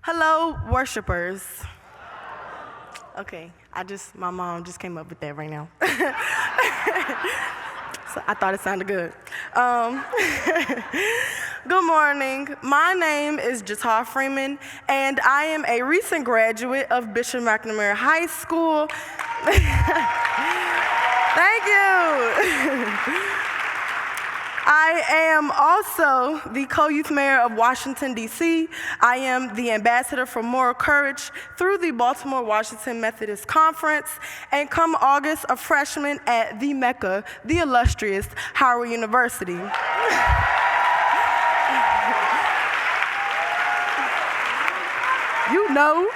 Hello, worshipers. Okay, my mom just came up with that right now. So I thought it sounded good. Good morning. My name is Jatar Freeman, and I am a recent graduate of Bishop McNamara High School. Thank you. I am also the co-youth mayor of Washington, D.C. I am the ambassador for moral courage through the Baltimore-Washington Methodist Conference, and come August, a freshman at the Mecca, the illustrious Howard University. You know.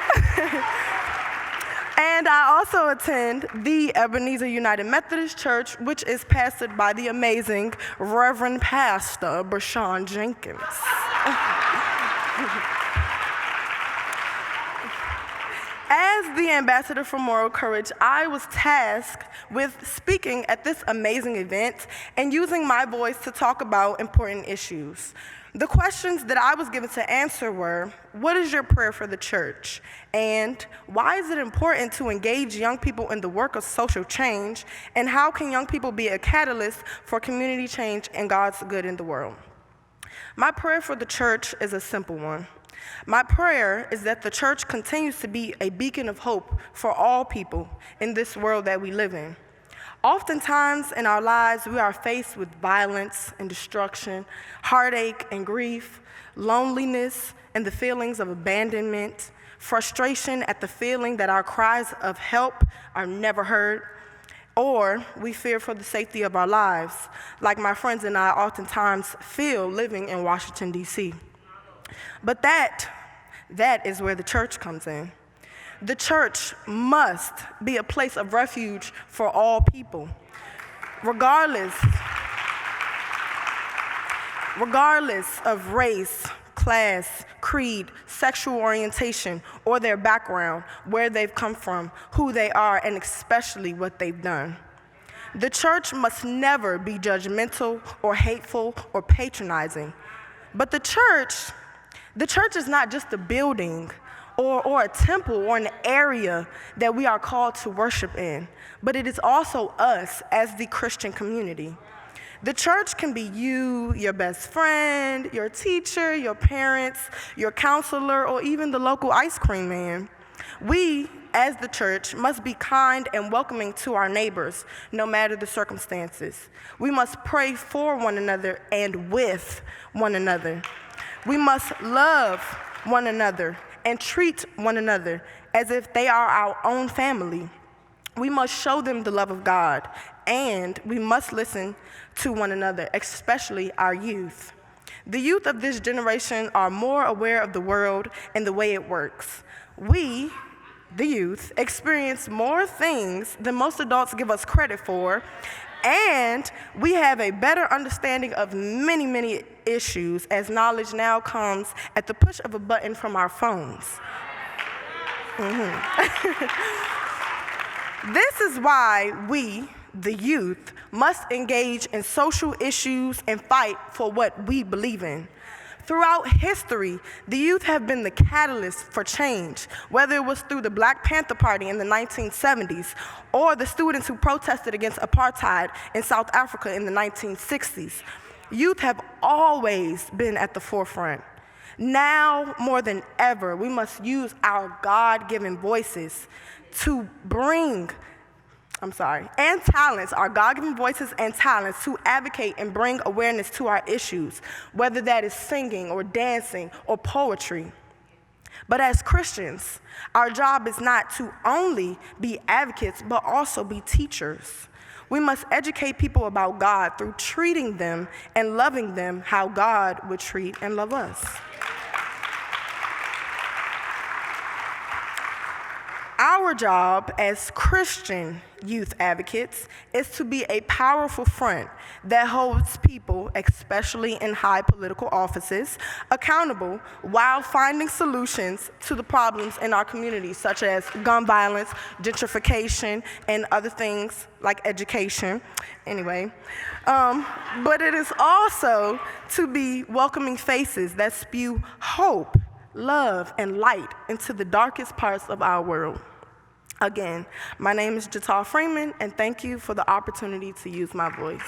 And I also attend the Ebenezer United Methodist Church, which is pastored by the amazing Reverend Pastor Brashawn Jenkins. As the ambassador for moral courage, I was tasked with speaking at this amazing event and using my voice to talk about important issues. The questions that I was given to answer were, what is your prayer for the church? And why is it important to engage young people in the work of social change? And how can young people be a catalyst for community change and God's good in the world? My prayer for the church is a simple one. My prayer is that the church continues to be a beacon of hope for all people in this world that we live in. Oftentimes in our lives, we are faced with violence and destruction, heartache and grief, loneliness and the feelings of abandonment, frustration at the feeling that our cries of help are never heard, or we fear for the safety of our lives, like my friends and I oftentimes feel living in Washington, D.C. But that is where the church comes in. The church must be a place of refuge for all people, regardless of race, class, creed, sexual orientation, or their background, where they've come from, who they are, and especially what they've done. The church must never be judgmental or hateful or patronizing. But the church is not just a building or a temple or an area that we are called to worship in, but it is also us as the Christian community. The church can be you, your best friend, your teacher, your parents, your counselor, or even the local ice cream man. We, as the church, must be kind and welcoming to our neighbors, no matter the circumstances. We must pray for one another and with one another. We must love one another and treat one another as if they are our own family. We must show them the love of God, and we must listen to one another, especially our youth. The youth of this generation are more aware of the world and the way it works. We, the youth, experience more things than most adults give us credit for, and we have a better understanding of many, many issues as knowledge now comes at the push of a button from our phones. This is why we, the youth, must engage in social issues and fight for what we believe in. Throughout history, the youth have been the catalyst for change, whether it was through the Black Panther Party in the 1970s or the students who protested against apartheid in South Africa in the 1960s. Youth have always been at the forefront. Now, more than ever, we must use our God-given voices and talents, our God-given voices and talents to advocate and bring awareness to our issues, whether that is singing or dancing or poetry. But as Christians, our job is not to only be advocates, but also be teachers. We must educate people about God through treating them and loving them how God would treat and love us. Our job as Christian youth advocates is to be a powerful front that holds people, especially in high political offices, accountable while finding solutions to the problems in our community, such as gun violence, gentrification, and other things like education. Anyway, but it is also to be welcoming faces that spew hope, love, and light into the darkest parts of our world. Again, my name is Jatal Freeman, and thank you for the opportunity to use my voice.